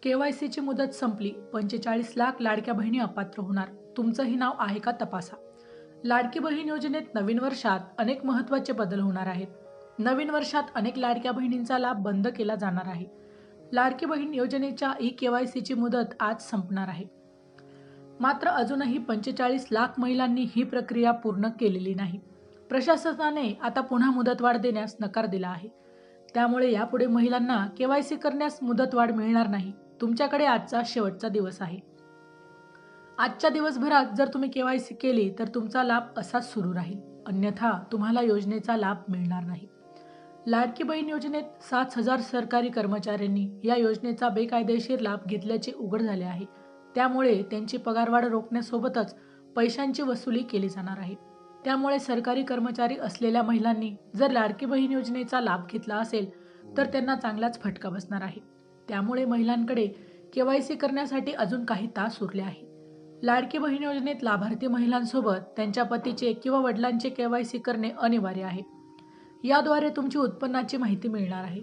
KYCची मुदत संपली. 45 लाख लाडक्या बहिणी अपात्र होणार. तुमचंही नाव आहे का तपासा. लाडकी बहीण योजनेत नवीन वर्षात अनेक महत्त्वाचे बदल होणार आहेत. नवीन वर्षात अनेक लाडक्या बहिणींचा लाभ बंद केला जाणार आहे. लाडकी बहीण योजनेच्या KYCची मुदत आज संपणार आहे. मात्र अजूनही 45 लाख महिलांनी ही प्रक्रिया पूर्ण केलेली नाही. प्रशासनाने आता पुन्हा मुदतवाढ देण्यास नकार दिला आहे. त्यामुळे यापुढे महिलांना KYC करण्यास मुदतवाढ मिळणार नाही. तुमच्याकडे आजचा शेवटचा दिवस आहे. आजच्या दिवसभरात जर तुम्ही KYC केली तर तुमचा लाभ असाच सुरू राहील. अन्यथा तुम्हाला योजनेचा लाभ मिळणार नाही. लाडकी बहीण योजनेत 7,000 सरकारी कर्मचाऱ्यांनी या योजनेचा बेकायदेशीर लाभ घेतल्याचे उघड झाले आहे. त्यामुळे त्यांची पगारवाढ रोखण्यासोबतच पैशांची वसुली केली जाणार आहे. त्यामुळे सरकारी कर्मचारी असलेल्या महिलांनी जर लाडकी बहीण योजनेचा लाभ घेतला असेल तर त्यांना चांगलाच फटका बसणार आहे. त्यामुळे महिलांकडे KYC करण्यासाठी अजून काही तास उरले आहे. लाडकी बहीण योजनेत लाभार्थी महिलांसोबत त्यांच्या पतीचे किंवा वडिलांचे KYC करणे अनिवार्य आहे. याद्वारे तुमची उत्पन्नाची माहिती मिळणार आहे.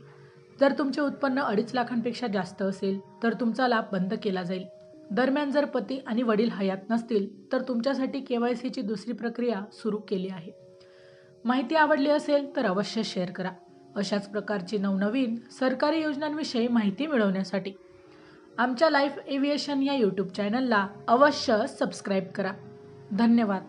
जर तुमचे उत्पन्न 2.5 लाखांपेक्षा जास्त असेल तर तुमचा लाभ बंद केला जाईल. दरम्यान जर पती आणि वडील हयात नसतील तर तुमच्यासाठी KYCची दुसरी प्रक्रिया सुरू केली आहे. माहिती आवडली असेल तर अवश्य शेअर करा. अशाच प्रकारची नवनवीन सरकारी योजनांविषयी माहिती मिळवण्यासाठी आमच्या लाईफ एव्हिएशन या YouTube चॅनलला अवश्य सबस्क्राईब करा. धन्यवाद.